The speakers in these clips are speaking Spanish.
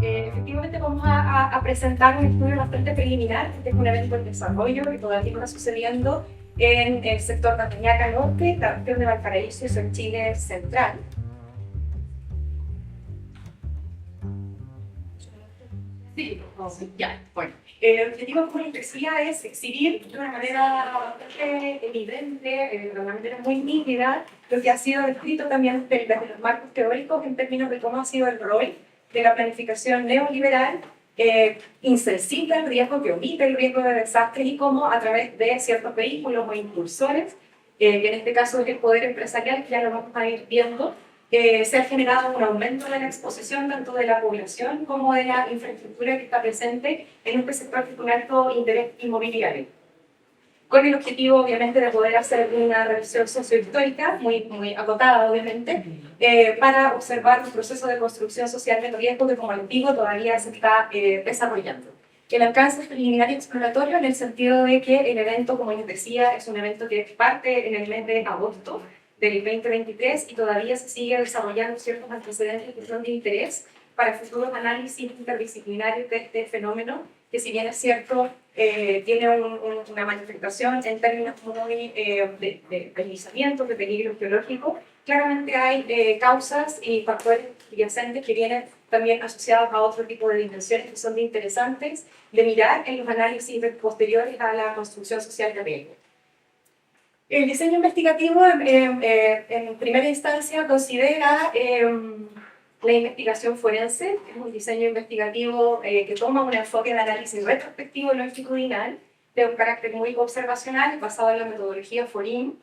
Efectivamente vamos a presentar un estudio bastante preliminar, que es un evento en desarrollo que todavía está sucediendo en el sector de Añaca Norte, la región de Valparaíso y sur Chile central. Sí, ya, bueno. El objetivo, como les decía, es exhibir de una manera bastante evidente, de una manera muy nítida, lo que ha sido descrito también desde los marcos teóricos en términos de cómo ha sido el rol de la planificación neoliberal, insensible al riesgo, que omite el riesgo de desastres y cómo a través de ciertos vehículos o impulsores, que en este caso es el poder empresarial, que ya lo vamos a ir viendo, se ha generado un aumento de la exposición tanto de la población como de la infraestructura que está presente en este sector de un alto interés inmobiliario. Con el objetivo, obviamente, de poder hacer una revisión sociohistórica, muy acotada, obviamente, para observar un proceso de construcción social de riesgo que, como les digo, todavía se está desarrollando. El alcance es preliminar y exploratorio en el sentido de que el evento, como les decía, es un evento que parte en el mes de agosto del 2023 y todavía se sigue desarrollando ciertos antecedentes que son de interés para futuros análisis interdisciplinarios de este fenómeno, que si bien es cierto, tiene una manifestación en términos muy de deslizamiento, de peligro geológico, claramente hay causas y factores subyacentes que vienen también asociados a otro tipo de dimensiones que son de interesantes de mirar en los análisis posteriores a la construcción social de riesgo. El diseño investigativo, en primera instancia, considera la investigación forense, que es un diseño investigativo que toma un enfoque de análisis retrospectivo longitudinal de un carácter muy observacional, basado en la metodología FORIM.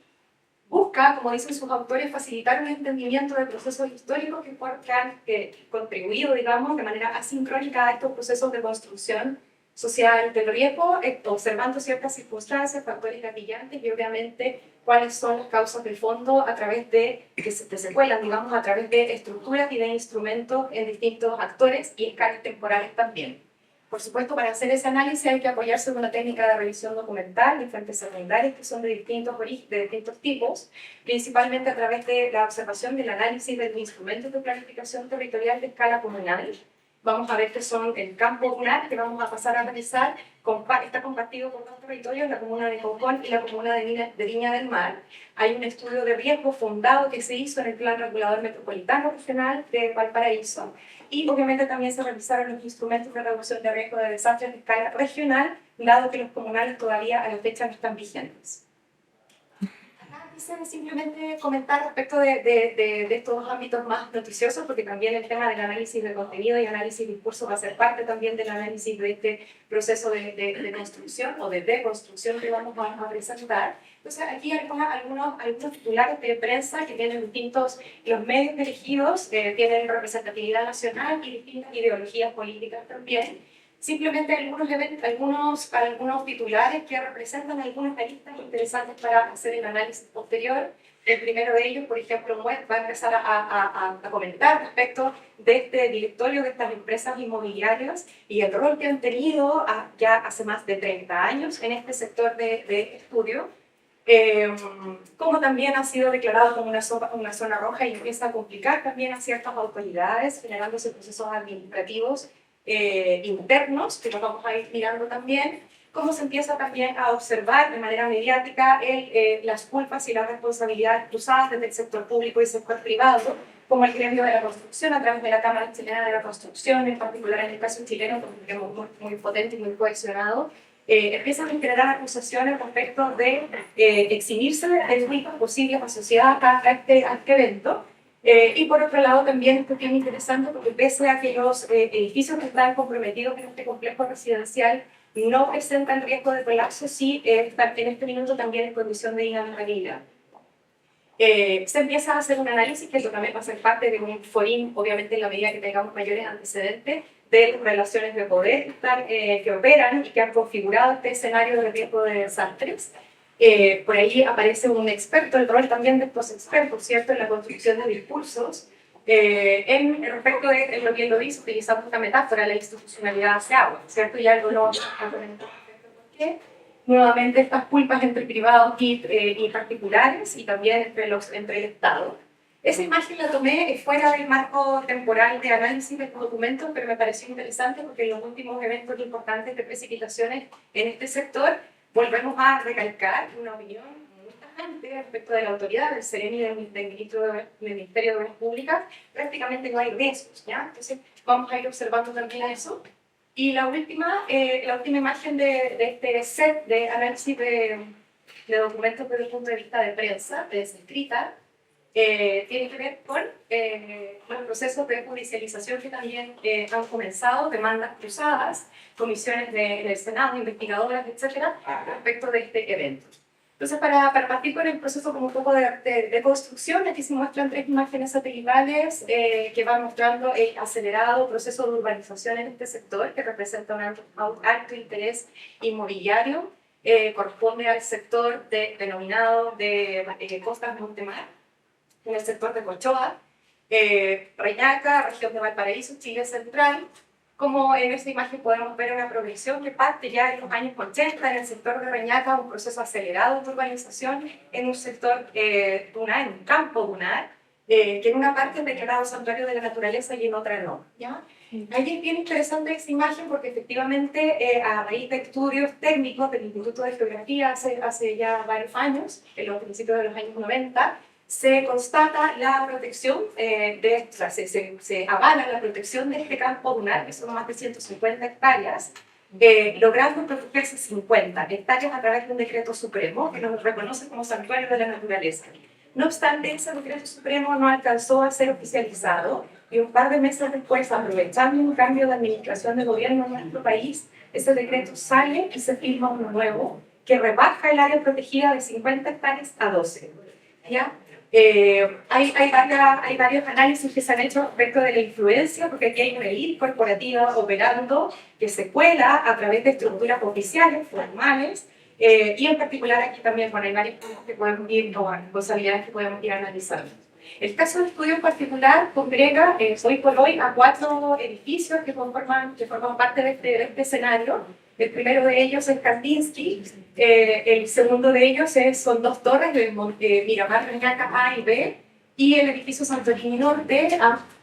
Busca, como dicen sus autores, facilitar un entendimiento de procesos históricos que han contribuido, digamos, de manera asincrónica a estos procesos de construcción social del riesgo, observando ciertas circunstancias, factores gatillantes y obviamente cuáles son las causas del fondo a través de, que se cuelan, digamos, a través de estructuras y de instrumentos en distintos actores y escalas temporales también. Por supuesto, para hacer ese análisis hay que apoyarse en una técnica de revisión documental de fuentes secundarias que son de distintos tipos, principalmente a través de la observación del análisis de los instrumentos de planificación territorial de escala comunal. Vamos a ver que son el campo rural que vamos a pasar a revisar, está compartido por dos territorios, la comuna de Concón y la comuna de Viña del Mar. Hay un estudio de riesgo fundado que se hizo en el Plan Regulador Metropolitano Regional de Valparaíso, y obviamente también se revisaron los instrumentos de reducción de riesgo de desastres de escala regional, dado que los comunales todavía a la fecha no están vigentes. Quisiera simplemente comentar respecto de estos ámbitos más noticiosos, porque también el tema del análisis de contenido y análisis de discurso va a ser parte también del análisis de este proceso de construcción o de deconstrucción que vamos a presentar. Entonces, aquí algunos titulares de prensa que tienen los medios elegidos tienen representatividad nacional y distintas ideologías políticas también. Simplemente algunos titulares que representan algunas aristas interesantes para hacer el análisis posterior. El primero de ellos, por ejemplo, va a empezar a comentar respecto de este directorio de estas empresas inmobiliarias y el rol que han tenido ya hace más de 30 años en este sector de estudio, como también ha sido declarado como una zona roja y empieza a complicar también a ciertas autoridades, generándose procesos administrativos internos, que nos vamos a ir mirando también, cómo se empieza también a observar de manera mediática las culpas y las responsabilidades cruzadas desde el sector público y sector privado, como el gremio de la construcción a través de la Cámara Chilena de la Construcción, en particular en el caso chileno, porque es muy potente y muy cohesionado. Empiezan a generar acusaciones respecto de exhibirse de riesgos posibles asociadas a este evento. Y por otro lado también esto es bien interesante porque pese a que los edificios que están comprometidos en este complejo residencial no presentan riesgo de colapso, sí están en este minuto también en condición de inhabitabilidad. Se empieza a hacer un análisis que también va a ser parte de un FORIM, obviamente en la medida que tengamos mayores antecedentes de las relaciones de poder que operan y que han configurado este escenario de riesgo de desastres. Por ahí aparece un experto, el rol también de estos expertos, ¿cierto?, en la construcción de discursos. Respecto de lo que él lo dice, utilizamos una metáfora, la institucionalidad hace agua, ¿cierto? Y algo no a comentar por qué. Nuevamente estas culpas entre privados y particulares y también entre el Estado. Esa imagen la tomé fuera del marco temporal de análisis de estos documentos, pero me pareció interesante porque en los últimos eventos importantes de precipitaciones en este sector volvemos a recalcar una opinión muy tajante respecto de la autoridad del CEREMI del Ministerio de Obras Públicas. Prácticamente no hay riesgos, ¿ya? Entonces vamos a ir observando también eso. Y la última imagen de este set de análisis de documentos desde el punto de vista de prensa, de escrita, tiene que ver con los procesos de judicialización que también han comenzado, demandas cruzadas, comisiones del Senado, investigadoras, etcétera, respecto de este evento. Entonces, para partir con el proceso como un poco de construcción, aquí se muestran 3 imágenes satelitales que van mostrando el acelerado proceso de urbanización en este sector, que representa un alto interés inmobiliario, corresponde al sector denominado de Costas Montemar, en el sector de Colchoa, Reñaca, región de Valparaíso, Chile Central. Como en esta imagen podemos ver una progresión que parte ya en los años 80 en el sector de Reñaca, un proceso acelerado de urbanización en un sector dunar, en un campo dunar, que en una parte es declarado santuario de la naturaleza y en otra no, ¿ya? Ahí es bien interesante esta imagen porque efectivamente a raíz de estudios técnicos del Instituto de Geografía hace ya varios años, en los principios de los años 90, se constata la protección, se avala la protección de este campo dunar, que son más de 150 hectáreas, logrando protegerse 50 hectáreas a través de un decreto supremo que nos reconoce como santuario de la naturaleza. No obstante, ese decreto supremo no alcanzó a ser oficializado y un par de meses después, aprovechando un cambio de administración de gobierno en nuestro país, ese decreto sale y se firma uno nuevo que rebaja el área protegida de 50 hectáreas a 12. ¿Ya? Hay varios análisis que se han hecho respecto de la influencia, porque aquí hay una élite corporativa operando que se cuela a través de estructuras oficiales, formales, y en particular aquí también, bueno, hay varios puntos que podemos ir, o responsabilidades que podemos ir analizando. El caso de estudio en particular congrega hoy por hoy a 4 edificios que forman parte de este escenario. El primero de ellos es Kandinsky, el segundo de ellos son 2 torres de Miramar, Reñaca A y B, y el edificio Santorini Norte.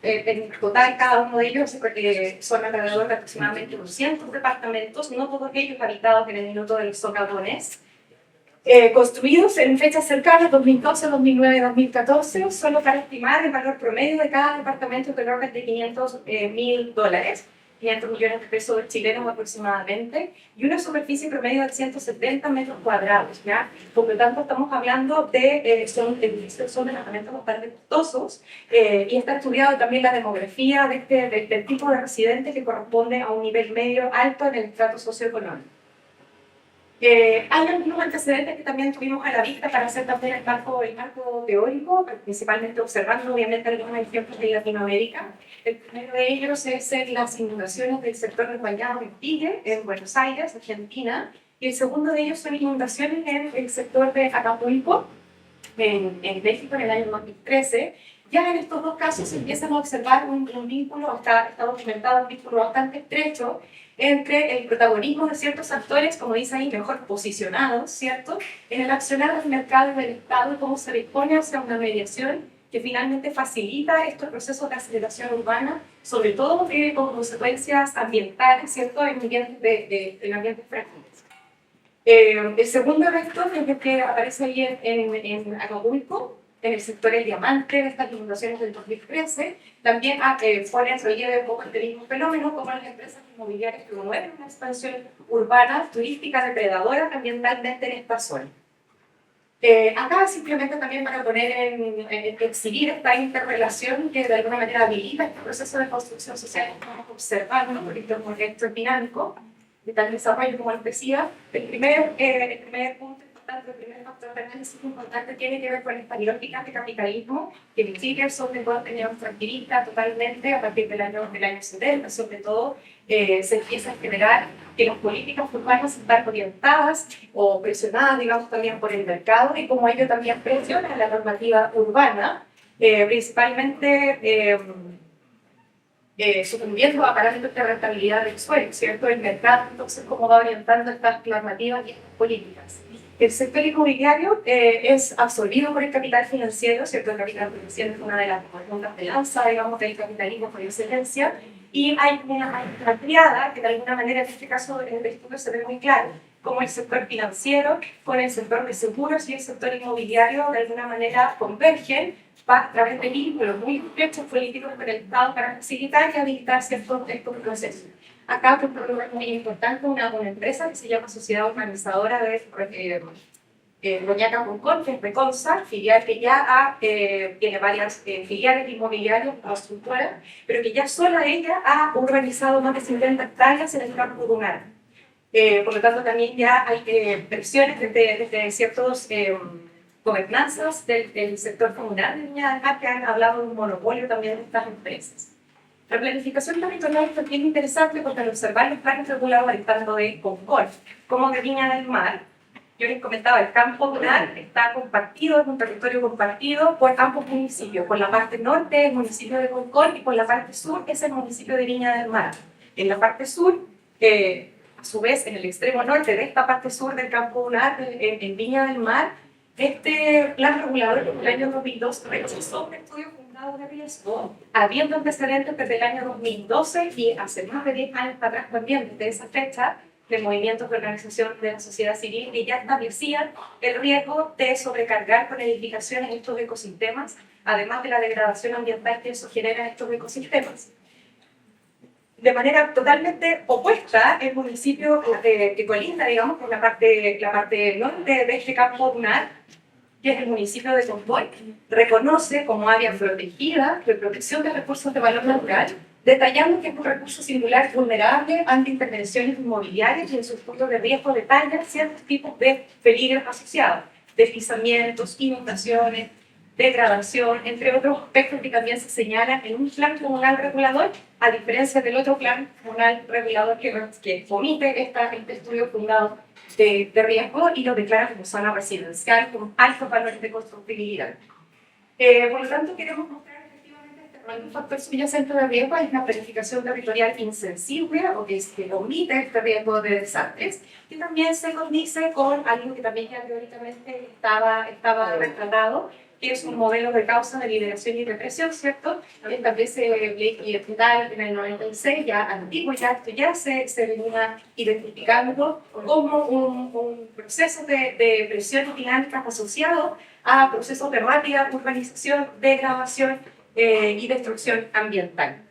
En total, cada uno de ellos son alrededor de aproximadamente 200 departamentos, no todos ellos habitados en el minuto de los socavones, construidos en fechas cercanas, 2012, 2009, 2014, solo para estimar el valor promedio de cada departamento del orden de $500.000, 500 millones de pesos chilenos aproximadamente, y una superficie promedio de 170 metros cuadrados, ¿ya? Por lo tanto, estamos hablando son departamentos bastante costosos, y está estudiado también la demografía del tipo de residente que corresponde a un nivel medio alto en el estrato socioeconómico. Hay algunos antecedentes que también tuvimos a la vista para hacer también el marco teórico, principalmente observando obviamente algunos ejemplos de Latinoamérica. El primero de ellos es las inundaciones del sector del Bañado en Tigre, en Buenos Aires, Argentina, y el segundo de ellos son inundaciones en el sector de Acapulco, en México, en el año 2013. Ya en estos 2 casos se empiezan a observar un vínculo, está documentado un vínculo bastante estrecho entre el protagonismo de ciertos actores, como dice ahí, mejor posicionados, ¿cierto?, en el accionar del mercado y del Estado y cómo se dispone hacia una mediación que finalmente facilita estos procesos de aceleración urbana, sobre todo con consecuencias ambientales, ¿cierto?, en ambientes frágiles. El segundo evento es el que aparece ahí en Acapulco, en el sector El Diamante, de estas inundaciones del 2013, también pone en relieve un poco el mismo fenómeno, como las empresas inmobiliarias promueven una expansión urbana, turística, depredadora ambientalmente en esta zona. Acá simplemente también para poner exhibir esta interrelación que de alguna manera habilita este proceso de construcción social que estamos observando, porque esto es un proyecto dinámico, de tal desarrollo como les decía. El primer punto importante, el primer factor de análisis importante tiene que ver con esta lógica de capitalismo, que en Chile sobre todo tenía un extractivista totalmente a partir del año 70, sobre todo se empieza a generar que las políticas urbanas están orientadas o presionadas, digamos, también por el mercado y como ello también presiona la normativa urbana, principalmente sucumbiendo a parámetros de rentabilidad del suelo, ¿cierto? El mercado, entonces, cómo va orientando estas normativas y estas políticas. el sector inmobiliario es absorbido por el capital financiero, ¿cierto? El capital financiero es una de las puntas de lanza, digamos, del capitalismo por excelencia, y hay una triada que de alguna manera en este caso del estudio se ve muy claro, como el sector financiero con el sector de seguros y el sector inmobiliario de alguna manera convergen a través de vínculos muy estrechos políticos con el Estado para facilitar y habilitar ciertos procesos. Acá, por un lugar muy importante, una empresa que se llama Sociedad Organizadora de Doñaca Concon, que es Reconsa, filial que ya tiene varias filiales inmobiliarias, constructoras, pero que ya sola ella ha urbanizado más de 50 hectáreas en el campo rural. Por lo tanto, también ya hay presiones desde ciertos gobernanzas del sector comunal de Viña del Mar que han hablado de un monopolio también de estas empresas. La planificación territorial es también interesante porque al observar los planes reguladores tanto de Concón como de Viña del Mar, yo les comentaba, el campo rural está compartido, es un territorio compartido por ambos municipios. Por la parte norte, el municipio de Concón, y por la parte sur es el municipio de Viña del Mar. En la parte sur, a su vez, en el extremo norte de esta parte sur del campo rural, en Viña del Mar, este plan regulador en el año 2002 rechazó un estudio fundado de riesgo, habiendo antecedentes desde el año 2012 y hace más de 10 años atrás también, desde esa fecha, de movimientos de organización de la sociedad civil que ya establecían el riesgo de sobrecargar con edificaciones estos ecosistemas, además de la degradación ambiental que eso genera en estos ecosistemas. De manera totalmente opuesta, el municipio que colinda, digamos, con la parte norte de este campo lunar, que es el municipio de Concón, reconoce como área protegida de protección de recursos de valor natural, detallando que es un recurso singular vulnerable ante intervenciones inmobiliarias y en sus puntos de riesgo detalla ciertos tipos de peligros asociados, deslizamientos, inundaciones, degradación, entre otros aspectos que también se señalan en un plan comunal regulador, a diferencia del otro plan comunal regulador que omite este estudio fundado de riesgo y lo declara como zona residencial con altos valores de constructibilidad. Por lo tanto, queremos mostrar efectivamente este rol de factor subyacente de riesgo es la planificación territorial insensible o que omite este riesgo de desastres, y también se condice con algo que también ya teóricamente estaba retratado, que es un modelo de causa de liberación y represión, ¿cierto? También se en el 96, ya antiguo, ya esto ya se venía identificando como un proceso de presiones dinámicas asociado a procesos de rápida urbanización, degradación y destrucción ambiental.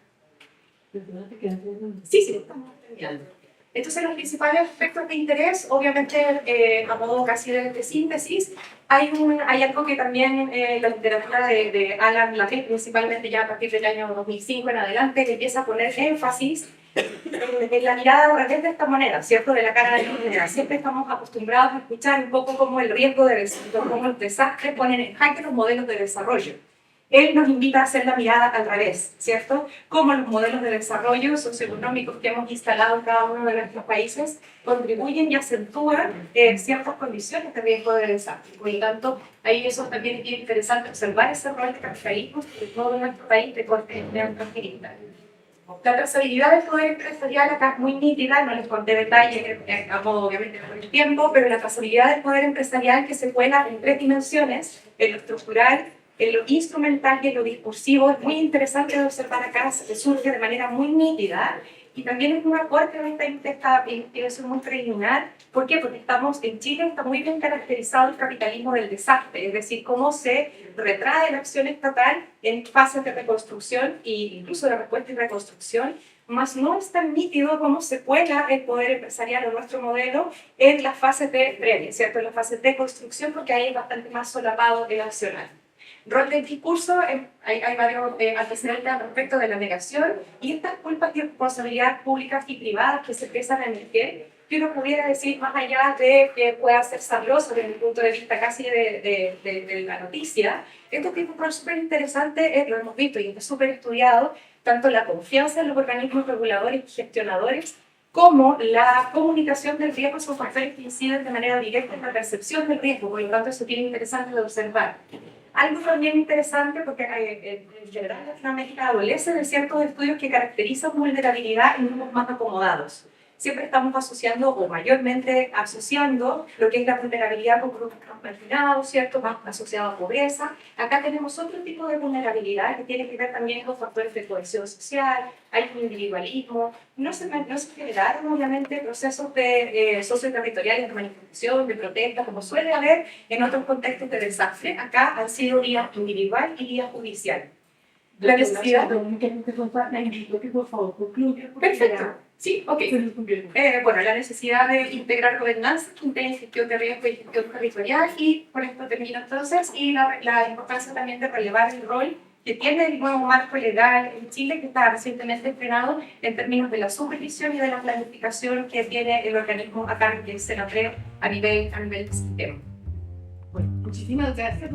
Sí, estamos terminando. Entonces, los principales aspectos de interés, obviamente, a modo casi de síntesis, hay algo que también la literatura de Alan Latey, principalmente ya a partir del año 2005 en adelante, que empieza a poner énfasis en la mirada a través de esta moneda, ¿cierto? De la cara de la moneda. Siempre estamos acostumbrados a escuchar un poco cómo el riesgo de desastre, cómo los desastres ponen en jaque los modelos de desarrollo. Él nos invita a hacer la mirada al revés, ¿cierto? Cómo los modelos de desarrollo socioeconómicos que hemos instalado en cada uno de nuestros países contribuyen y acentúan ciertas condiciones de riesgo de desastre. Por lo tanto, ahí eso también es bien interesante observar ese rol de capitalismo, sobre todo en nuestro país, de corte neocapitalista. La trazabilidad del poder empresarial acá es muy nítida, no les conté detalles, a modo obviamente por el tiempo, pero la trazabilidad del poder empresarial que se cuela en 3 dimensiones, en lo estructural, en lo instrumental y en lo discursivo, es muy interesante de observar acá, se surge de manera muy nítida, y también es un aporte de esta investigación muy preliminar. ¿Por qué? Porque en Chile está muy bien caracterizado el capitalismo del desastre, es decir, cómo se retrae la acción estatal en fases de reconstrucción e incluso de respuesta y reconstrucción, más no es tan nítido cómo se cuela el poder empresarial o nuestro modelo en las fases de previa, ¿cierto? En las fases de construcción, porque ahí es bastante más solapado el accionar. Rol del discurso, hay varios antecedentes al respecto de la negación y estas culpas y responsabilidades públicas y privadas que se empiezan a emerger, que uno pudiera decir más allá de que pueda ser sabroso desde el punto de vista casi de la noticia. Esto tiene un rol súper interesante, lo hemos visto y está súper estudiado, tanto la confianza en los organismos reguladores y gestionadores como la comunicación del riesgo son factores que inciden de manera directa en la percepción del riesgo, por lo tanto eso tiene interesante de observar. Algo también interesante, porque en general Latinoamérica adolece de ciertos estudios que caracterizan vulnerabilidad en grupos más acomodados, siempre estamos asociando o mayormente asociando lo que es la vulnerabilidad con grupos más marginados, ¿cierto? Más asociado a pobreza. Acá tenemos otro tipo de vulnerabilidad que tiene que ver también con factores de cohesión social, hay un individualismo, no se generaron obviamente procesos de socioterritoriales de manifestación, de protesta, como suele haber en otros contextos de desastre. Acá han sido vías individual y vías judicial. La necesidad... Perfecto. Sí, ok. Bueno, la necesidad de integrar gobernanza, de gestión de riesgo y gestión territorial, y por esto termino entonces, y la importancia también de relevar el rol que tiene el nuevo marco legal en Chile, que está recientemente estrenado en términos de la supervisión y de la planificación que tiene el organismo acá, que es Senatreo, a nivel del sistema. Bueno, muchísimas gracias.